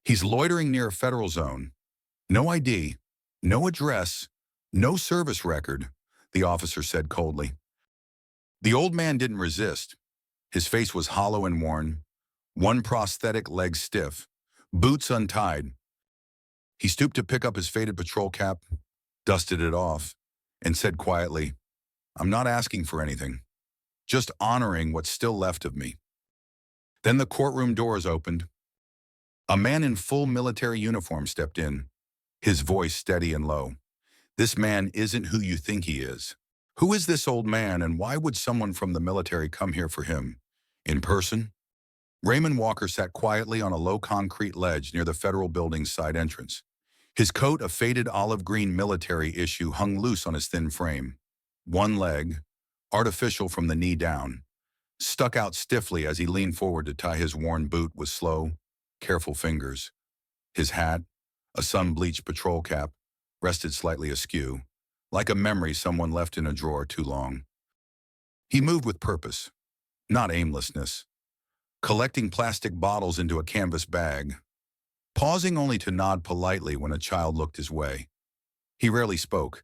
He's loitering near a federal zone. No ID, no address, no service record, the officer said coldly. The old man didn't resist. His face was hollow and worn, one prosthetic leg stiff, boots untied. He stooped to pick up his faded patrol cap, dusted it off, and said quietly, "I'm not asking for anything, just honoring what's still left of me." Then the courtroom doors opened. A man in full military uniform stepped in, his voice steady and low. "This man isn't who you think he is. Who is this old man, and why would someone from the military come here for him? In person?" Raymond Walker sat quietly on a low concrete ledge near the federal building's side entrance. His coat, a faded olive green military issue, hung loose on his thin frame. One leg, artificial from the knee down, stuck out stiffly as he leaned forward to tie his worn boot with slow, careful fingers. His hat, a sun-bleached patrol cap, rested slightly askew, like a memory someone left in a drawer too long. He moved with purpose, not aimlessness, collecting plastic bottles into a canvas bag, pausing only to nod politely when a child looked his way. He rarely spoke,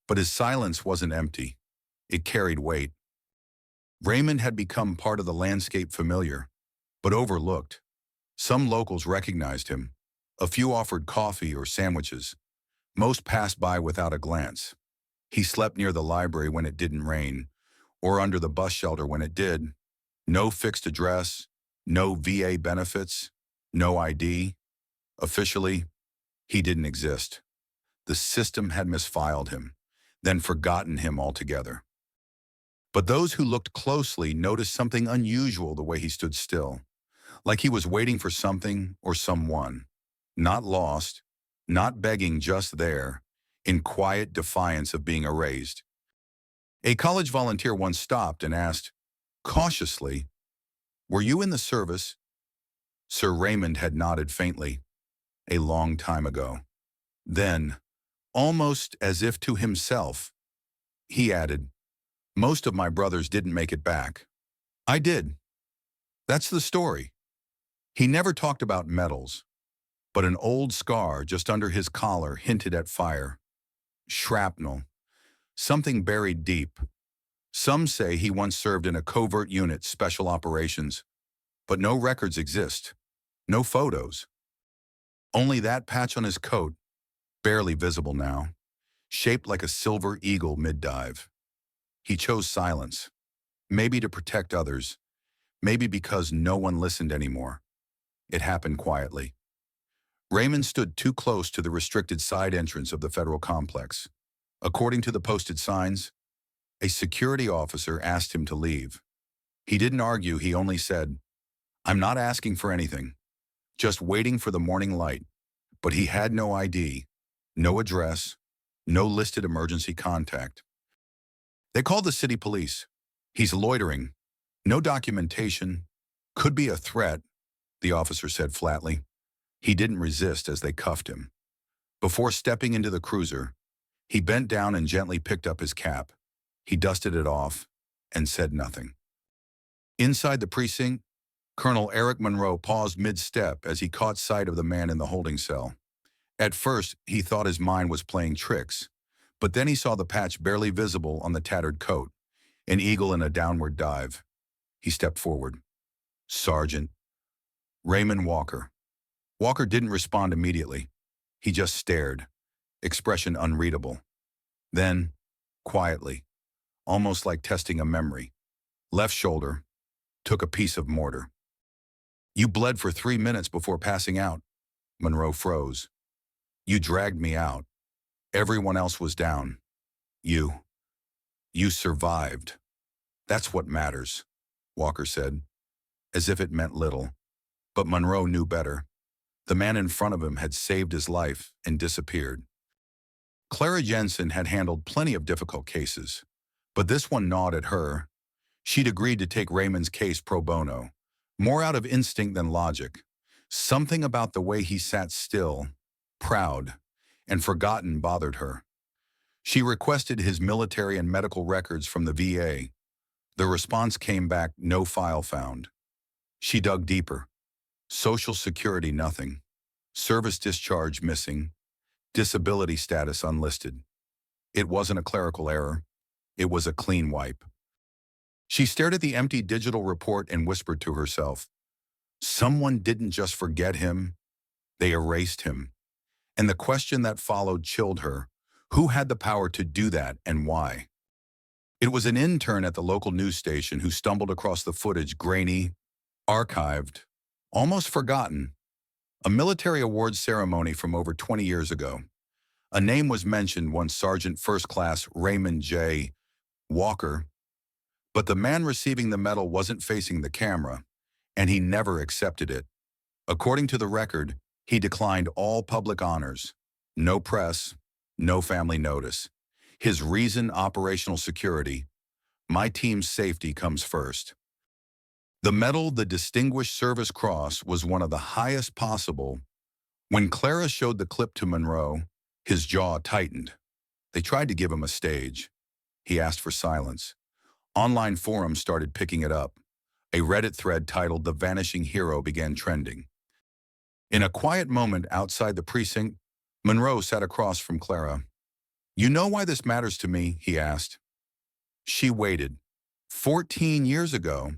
but his silence wasn't empty. It carried weight. Raymond had become part of the landscape familiar, but overlooked. Some locals recognized him. A few offered coffee or sandwiches. Most passed by without a glance. He slept near the library when it didn't rain, or under the bus shelter when it did. No fixed address, no VA benefits, no ID. Officially, he didn't exist. The system had misfiled him, then forgotten him altogether. But those who looked closely noticed something unusual the way he stood still, like he was waiting for something or someone. Not lost, not begging, just there, in quiet defiance of being erased. A college volunteer once stopped and asked, cautiously, "Were you in the service?" Sir Raymond had nodded faintly. "A long time ago." Then, almost as if to himself, he added, "Most of my brothers didn't make it back. I did. That's the story." He never talked about medals, but an old scar just under his collar hinted at fire. Shrapnel. Something buried deep. Some say he once served in a covert unit, special operations, but no records exist. No photos. Only that patch on his coat, barely visible now, shaped like a silver eagle mid-dive. He chose silence, maybe to protect others, maybe because no one listened anymore. It happened quietly. Raymond stood too close to the restricted side entrance of the federal complex. According to the posted signs, a security officer asked him to leave. He didn't argue, he only said, "I'm not asking for anything, just waiting for the morning light." But he had no ID, no address, no listed emergency contact. They called the city police. "He's loitering. No documentation. Could be a threat," the officer said flatly. He didn't resist as they cuffed him. Before stepping into the cruiser, he bent down and gently picked up his cap. He dusted it off and said nothing. Inside the precinct, Colonel Eric Monroe paused mid-step as he caught sight of the man in the holding cell. At first, he thought his mind was playing tricks, but then he saw the patch barely visible on the tattered coat, an eagle in a downward dive. He stepped forward. "Sergeant." "Raymond Walker." Walker didn't respond immediately. He just stared, expression unreadable. Then, quietly, almost like testing a memory, left shoulder, took a piece of mortar. "You bled for 3 minutes before passing out." Monroe froze. "You dragged me out. Everyone else was down. You survived. That's what matters," Walker said, as if it meant little. But Monroe knew better. The man in front of him had saved his life and disappeared. Clara Jensen had handled plenty of difficult cases, but this one gnawed at her. She'd agreed to take Raymond's case pro bono, more out of instinct than logic. Something about the way he sat still, proud, and forgotten bothered her. She requested his military and medical records from the VA. The response came back, "No file found." She dug deeper. Social Security, nothing. service discharge missing, disability status unlisted. It wasn't a clerical error. It was a clean wipe. She stared at the empty digital report and whispered to herself, someone didn't just forget him, they erased him. And the question that followed chilled her. Who had the power to do that and why? It was an intern at the local news station who stumbled across the footage, grainy, archived, almost forgotten. A military awards ceremony from over 20 years ago. A name was mentioned once, Sergeant First Class Raymond J. Walker, but the man receiving the medal wasn't facing the camera, and he never accepted it. According to the record, he declined all public honors. No press, no family notice. His reason, operational security. My team's safety comes first. The medal, the Distinguished Service Cross, was one of the highest possible. When Clara showed the clip to Monroe, his jaw tightened. They tried to give him a stage. He asked for silence. Online forums started picking it up. A Reddit thread titled "The Vanishing Hero" began trending. In a quiet moment outside the precinct, Monroe sat across from Clara. You know why this matters to me? He asked. She waited. 14 years ago,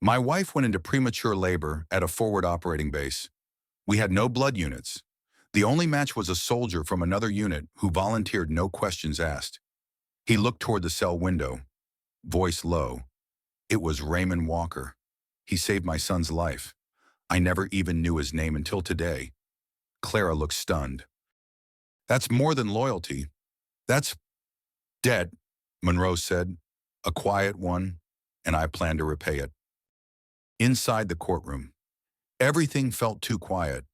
my wife went into premature labor at a forward operating base. We had no blood units. The only match was a soldier from another unit who volunteered, no questions asked. He looked toward the cell window, voice low. It was Raymond Walker. He saved my son's life. I never even knew his name until today. Clara looked stunned. That's more than loyalty. That's debt, Monroe said. A quiet one, and I plan to repay it. Inside the courtroom, everything felt too quiet.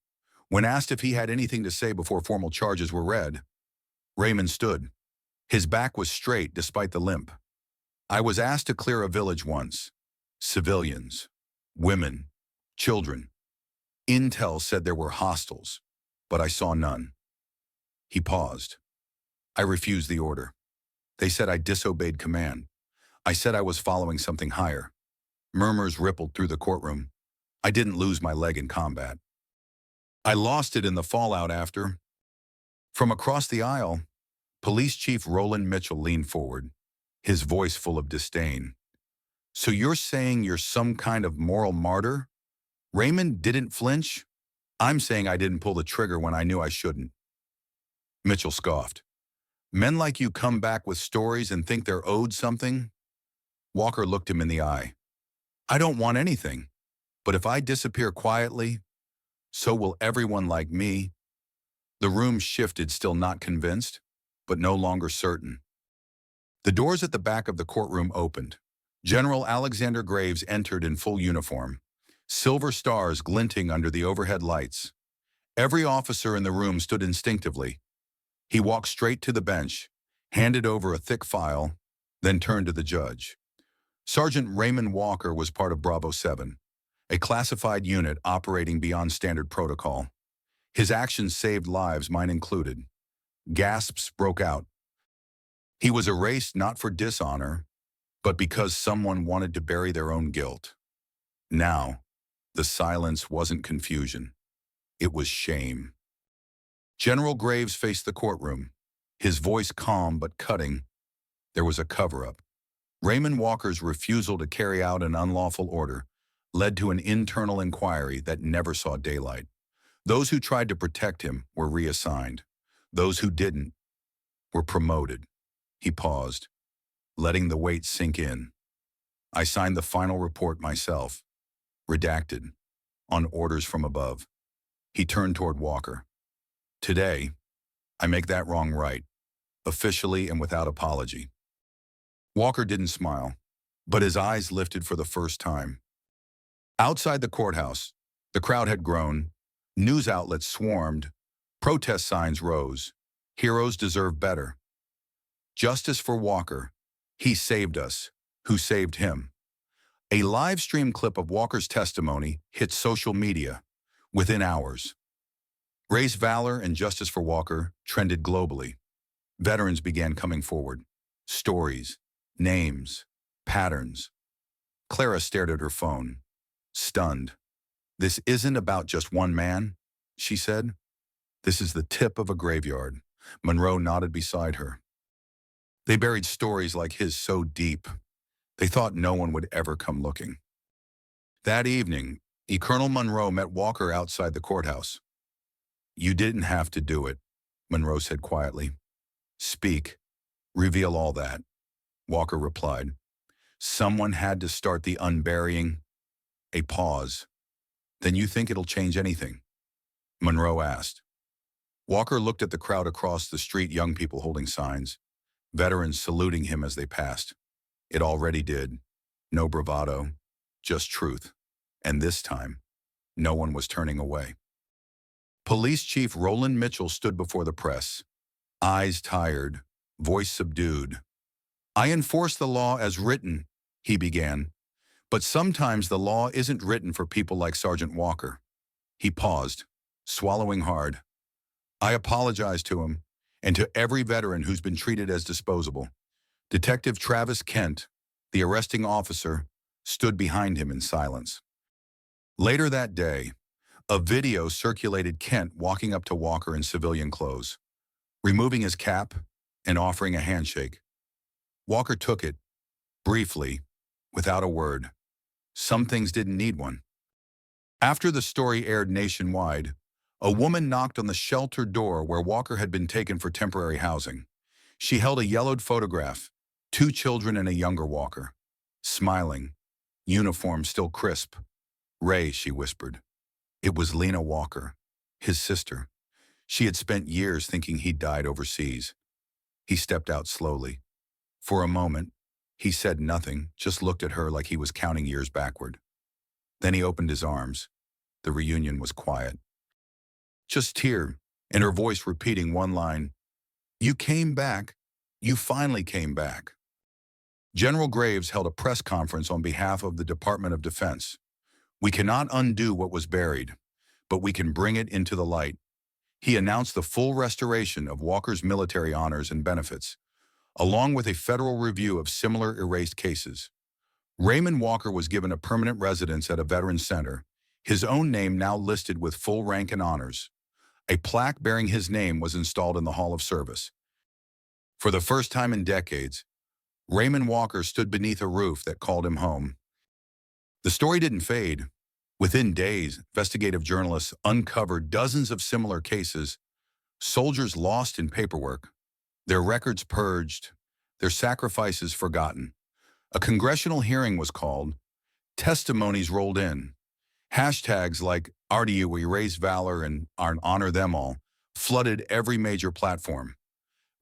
When asked if he had anything to say before formal charges were read, Raymond stood. His back was straight despite the limp. I was asked to clear a village once. Civilians, women, children. Intel said there were hostiles, but I saw none. He paused. I refused the order. They said I disobeyed command. I said I was following something higher. Murmurs rippled through the courtroom. I didn't lose my leg in combat. I lost it in the fallout after. From across the aisle, Police Chief Roland Mitchell leaned forward, his voice full of disdain. So you're saying you're some kind of moral martyr? Raymond didn't flinch? I'm saying I didn't pull the trigger when I knew I shouldn't. Mitchell scoffed. Men like you come back with stories and think they're owed something? Walker looked him in the eye. I don't want anything, but if I disappear quietly, so will everyone like me. The room shifted, still not convinced, but no longer certain. The doors at the back of the courtroom opened. General Alexander Graves entered in full uniform, silver stars glinting under the overhead lights. Every officer in the room stood instinctively. He walked straight to the bench, handed over a thick file, then turned to the judge. Sergeant Raymond Walker was part of Bravo 7, a classified unit operating beyond standard protocol. His actions saved lives, mine included. Gasps broke out. He was erased not for dishonor, but because someone wanted to bury their own guilt. Now, the silence wasn't confusion. It was shame. General Graves faced the courtroom, his voice calm but cutting. There was a cover-up. Raymond Walker's refusal to carry out an unlawful order led to an internal inquiry that never saw daylight. Those who tried to protect him were reassigned. Those who didn't were promoted. He paused, letting the weight sink in. I signed the final report myself, redacted, on orders from above. He turned toward Walker. Today, I make that wrong right, officially and without apology. Walker didn't smile, but his eyes lifted for the first time. Outside the courthouse, the crowd had grown. News outlets swarmed. Protest signs rose. Heroes deserve better. Justice for Walker. He saved us. Who saved him? A live stream clip of Walker's testimony hit social media within hours. Race, valor, and justice for Walker trended globally. Veterans began coming forward. Stories, names, patterns. Clara stared at her phone, stunned. This isn't about just one man, she said. This is the tip of a graveyard. Monroe nodded beside her. They buried stories like his so deep, they thought no one would ever come looking. That evening, Colonel Monroe met Walker outside the courthouse. You didn't have to do it, Monroe said quietly. Speak. Reveal all that, Walker replied. Someone had to start the unburying. A pause. Then you think it'll change anything? Monroe asked. Walker looked at the crowd across the street, young people holding signs, veterans saluting him as they passed. It already did. No bravado, just truth. And this time, no one was turning away. Police Chief Roland Mitchell stood before the press, eyes tired, voice subdued. I enforce the law as written, he began. But sometimes the law isn't written for people like Sergeant Walker. He paused, swallowing hard. I apologize to him and to every veteran who's been treated as disposable. Detective Travis Kent, the arresting officer, stood behind him in silence. Later that day, a video circulated Kent walking up to Walker in civilian clothes, removing his cap and offering a handshake. Walker took it, briefly, without a word. Some things didn't need one. After the story aired nationwide, a woman knocked on the shelter door where Walker had been taken for temporary housing. She held a yellowed photograph, 2 children and a younger Walker, smiling, uniform still crisp. Ray, she whispered. It was Lena Walker, his sister. She had spent years thinking he'd died overseas. He stepped out slowly. For a moment, he said nothing, just looked at her like he was counting years backward. Then he opened his arms. The reunion was quiet. Just here, and her voice repeating one line, You came back. You finally came back. General Graves held a press conference on behalf of the Department of Defense. We cannot undo what was buried, but we can bring it into the light. He announced the full restoration of Walker's military honors and benefits, along with a federal review of similar erased cases. Raymond Walker was given a permanent residence at a veterans center, his own name now listed with full rank and honors. A plaque bearing his name was installed in the Hall of Service. For the first time in decades, Raymond Walker stood beneath a roof that called him home. The story didn't fade. Within days, investigative journalists uncovered dozens of similar cases, soldiers lost in paperwork, their records purged, their sacrifices forgotten. A congressional hearing was called, testimonies rolled in. Hashtags like RDU Erase Valor and Honor Them All flooded every major platform.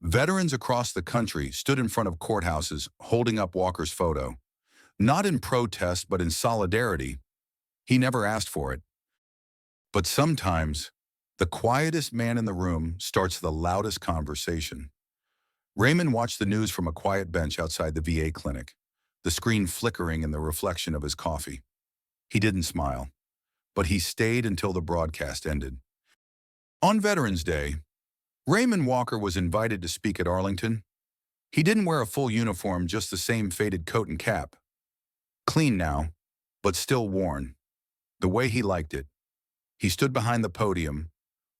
Veterans across the country stood in front of courthouses holding up Walker's photo, not in protest but in solidarity. He never asked for it. But sometimes, the quietest man in the room starts the loudest conversation. Raymond watched the news from a quiet bench outside the VA clinic, the screen flickering in the reflection of his coffee. He didn't smile, but he stayed until the broadcast ended. On Veterans Day, Raymond Walker was invited to speak at Arlington. He didn't wear a full uniform, just the same faded coat and cap. Clean now, but still worn. The way he liked it. He stood behind the podium,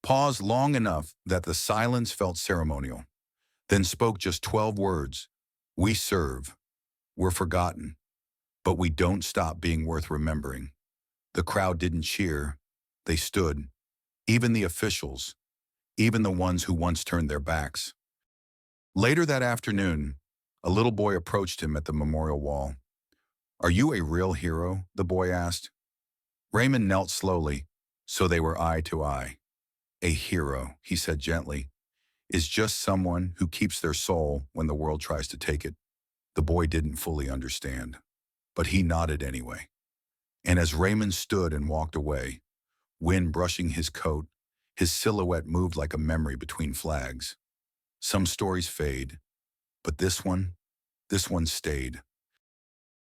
paused long enough that the silence felt ceremonial, then spoke just 12 words. We serve. We're forgotten. But we don't stop being worth remembering. The crowd didn't cheer. They stood. Even the officials. Even the ones who once turned their backs. Later that afternoon, a little boy approached him at the memorial wall. Are you a real hero? The boy asked. Raymond knelt slowly, so they were eye to eye. A hero, he said gently, is just someone who keeps their soul when the world tries to take it. The boy didn't fully understand, but he nodded anyway. And as Raymond stood and walked away, wind brushing his coat, his silhouette moved like a memory between flags. Some stories fade, but this one stayed.